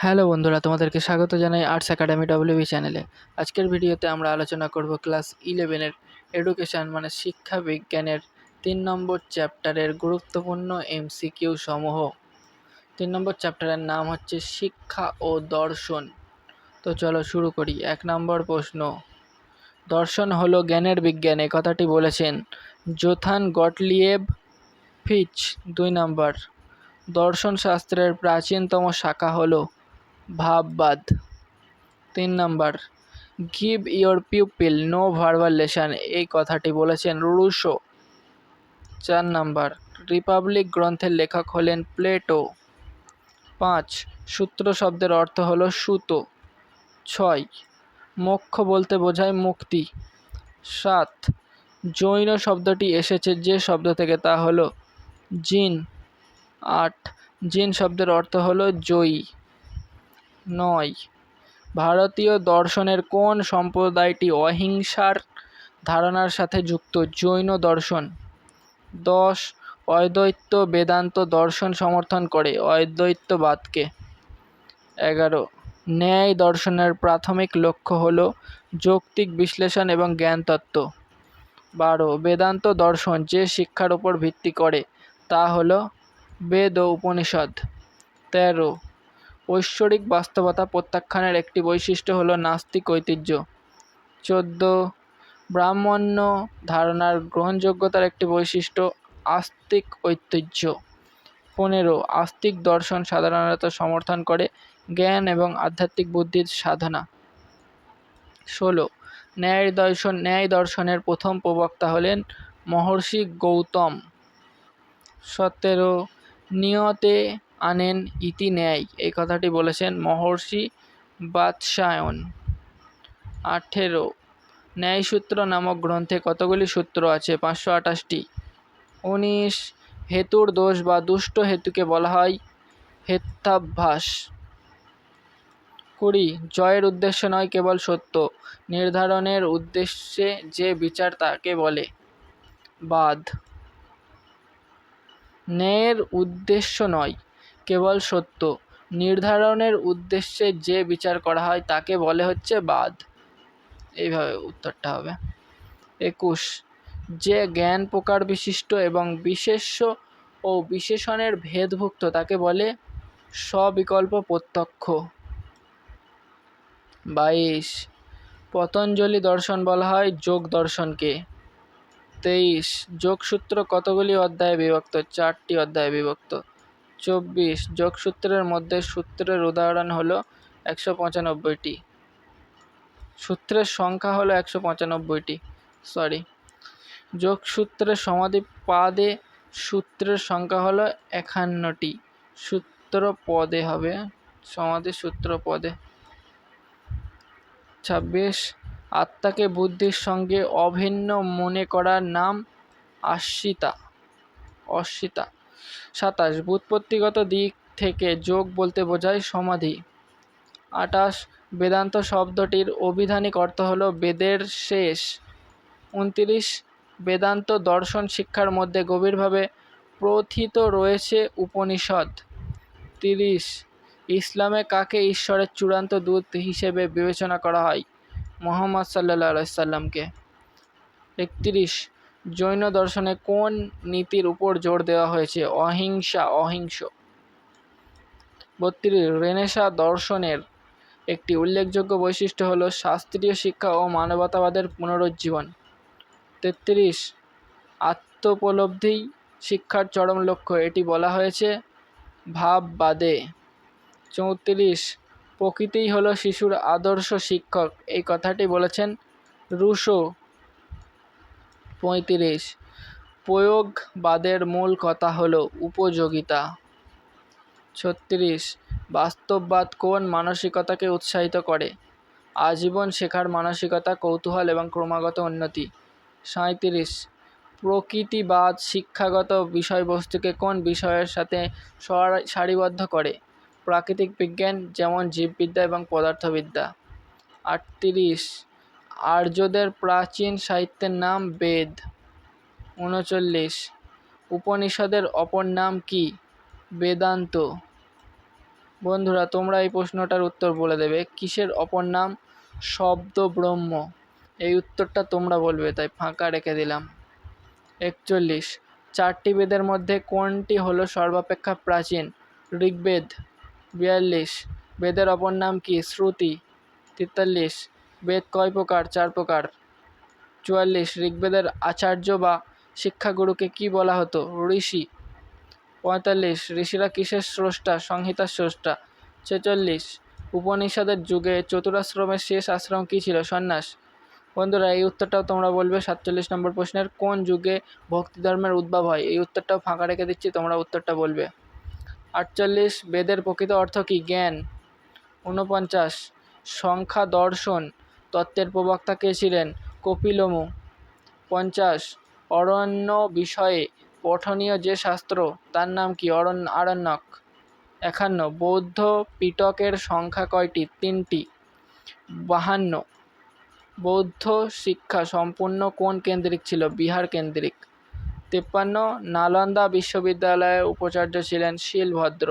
Hello বন্ধুরা, তোমাদেরকে স্বাগত জানাই আর্টস একাডেমি ডব্লিউবি চ্যানেলে। আজকের ভিডিওতে আমরা আলোচনা করব ক্লাস 11-এর এডুকেশন মানে শিক্ষা বিজ্ঞানের 3 নম্বর চ্যাপ্টারের গুরুত্বপূর্ণ এমসিকিউ সমূহ। 3 নম্বর চ্যাপ্টারের নাম হচ্ছে শিক্ষা ও দর্শন। তো চলো শুরু করি। 1 নম্বর প্রশ্ন, দর্শন হলো জ্ঞানের বিজ্ঞান, এই কথাটি বলেছেন জোথান গটলিয়েব ফিচ। 2 নম্বর, দর্শন শাস্ত্রের প্রাচীনতম শাখা হলো ভাববাদ। 3 নম্বর, give your pupil no verbal lesson, এই কথাটি বলেছেন রুশো। 4 নম্বর, রিপাবলিক গ্রন্থের লেখক হলেন প্লেটো। 5, সূত্র শব্দের অর্থ হলো সুতো। 6, মোক্ষ বলতে বোঝায় মুক্তি। 7, জৈন শব্দটি এসেছে যে শব্দ থেকে তা হলো জিন। 8, জিন শব্দের অর্থ হলো জয়ী। 9, ভারতীয় দর্শনের কোন সম্প্রদায়টি অহিংসার ধারণার সাথে যুক্ত? জৈন দর্শন। 10, অদ্বৈত বেদান্ত দর্শন সমর্থন করে অদ্বৈতবাদকে। 11, ন্যায় দর্শনের প্রাথমিক লক্ষ্য হল যৌক্তিক বিশ্লেষণ এবং জ্ঞানতত্ত্ব। 12, বেদান্ত দর্শন যে শিক্ষার উপর ভিত্তি করে তা হল বেদ ও উপনিষদ। 13, ঐশ্বরিক বাস্তবতা প্রত্যাখ্যানের একটি বৈশিষ্ট্য হল নাস্তিক ঐতিহ্য। 14, ব্রাহ্মণ্য ধারণার গ্রহণযোগ্যতার একটি বৈশিষ্ট্য আস্তিক ঐতিহ্য। 15, আস্তিক দর্শন সাধারণত সমর্থন করে জ্ঞান এবং আধ্যাত্মিক বুদ্ধির সাধনা। 16, ন্যায় দর্শনের প্রথম প্রবক্তা হলেন মহর্ষি গৌতম। 17, নিয়তে আনেন ইতি ন্যায়, এই কথাটি বলেছেন মহর্ষি বাৎসায়ন। 18, ন্যায়সূত্র নামক গ্রন্থে কতগুলি সূত্র আছে? 528টি। 19, হেতুর দোষ বা দুষ্ট হেতুকে বলা হয় হেত্যাভ্যাস। 20, জয়ের উদ্দেশ্য নয় কেবল সত্য নির্ধারণের উদ্দেশ্যে যে বিচার তাকে বলে বাদ। ন্যায়ের উদ্দেশ্য নয় কেবল সত্য নির্ধারণের উদ্দেশ্যে যে বিচার করা হয় তাকে বলে হচ্ছে বাদ। এইভাবে উত্তরটা হবে। 21, যে জ্ঞান প্রকার বিশিষ্ট এবং বিশেষ্য ও বিশেষণের ভেদভুক্ত তাকে বলে স্ববিকল্প প্রত্যক্ষ। 22, পতঞ্জলি দর্শন বলা হয় যোগ দর্শনকে। 23, যোগসূত্র কতগুলি অধ্যায়ে বিভক্ত? 4টি অধ্যায়ে বিভক্ত। 24, যোগসূত্রের মধ্যে সূত্রের উদাহরণ হলো 195টি। সূত্রের সংখ্যা হলো 195টি। যোগসূত্রের সমাধিপাদে সূত্রের সংখ্যা হলো 51টি। সূত্র পদে হবে, সমাধি সূত্র পদে। 26, আত্মাকে বুদ্ধির সঙ্গে অভিন্ন মনে করার নাম অস্মিতা। 27, ব্যুৎপত্তিগত দিক থেকে যোগ বলতে বোঝায় সমাধি। 28, বেদান্ত শব্দটির অভিধানিক অর্থ হল বেদের শেষ। 29, বেদান্ত দর্শন শিক্ষার মধ্যে গভীরভাবে প্রোথিত রয়েছে উপনিষদ। 30, ইসলামে কাকে ঈশ্বরের চূড়ান্ত দূত হিসেবে বিবেচনা করা হয়? মুহাম্মদ সাল্লাল্লাহু আলাইহি সাল্লামকে। 31, জৈন দর্শনে কোন নীতির উপর জোর দেওয়া হয়েছে? অহিংস। 32, রেনেসাঁ দর্শনের একটি উল্লেখযোগ্য বৈশিষ্ট্য হল শাস্ত্রীয় শিক্ষা ও মানবতাবাদের পুনরুজ্জীবন। 33, আত্মোপলব্ধি শিক্ষার চরম লক্ষ্য, এটি বলা হয়েছে ভাববাদে। 34, প্রকৃতিই হলো শিশুর আদর্শ শিক্ষক, এই কথাটি বলেছেন রুশো। 35, প্রয়োগবাদের মূল কথা হলো উপযোগিতা। 36, বাস্তববাদ কোন মানসিকতাকে উৎসাহিত করে? আজীবন শেখার মানসিকতা, কৌতূহল এবং ক্রমাগত উন্নতি। 37, প্রকৃতিবাদ শিক্ষাগত বিষয়বস্তুকে কোন বিষয়ের সাথে সারিবদ্ধ করে? প্রাকৃতিক বিজ্ঞান যেমন জীববিদ্যা এবং পদার্থবিদ্যা। 38, আর্যদের প্রাচীন সাহিত্যের নাম বেদ। 39, উপনিষদের অপর নাম কি? বেদান্ত। বন্ধুরা তোমরা এই প্রশ্নটার উত্তর বলে দেবে। কিসের অপর নাম শব্দ ব্রহ্ম? এই উত্তরটা তোমরা বলবে, তাই ফাঁকা রেখে দিলাম। 41, 4টি বেদের মধ্যে কোনটি হলো সর্বাপেক্ষা প্রাচীন? ঋগ্বেদ। 42, বেদের অপর নাম কি? শ্রুতি। 43, বেদ কয় প্রকার? 4 প্রকার। 44, ঋগ্বেদের আচার্য বা শিক্ষাগুরুকে কি বলা হতো? ঋষি। 45, ঋষিরা কিসের স্রষ্টা? সংহিতার স্রষ্টা। 46, উপনিষদের যুগে চতুরাশ্রমের শেষ আশ্রম কি ছিল? সন্ন্যাস। বন্ধুরা এই উত্তরটাও তোমরা বলবে। 47 নম্বর প্রশ্নের কোন যুগে ভক্তি ধর্মের উদ্ভব হয়? এই উত্তরটাও ফাঁকা রেখে দিচ্ছি, তোমরা উত্তরটা বলবে। 48, বেদের প্রকৃত অর্থ কি? জ্ঞান। 49, সংখ্যা দর্শন তত্ত্বের প্রবক্তা কে ছিলেন? কপিলমু। 50, অরণ্য বিষয়ে পঠনীয় যে শাস্ত্র তার নাম কি? আরণ্যক। 51, বৌদ্ধ পিটকের সংখ্যা কয়টি? 3টি। 52, বৌদ্ধ শিক্ষা সম্পূর্ণ কোন কেন্দ্রিক ছিল? বিহার কেন্দ্রিক। 53, নালন্দা বিশ্ববিদ্যালয়ের উপাচার্য ছিলেন শিলভদ্র।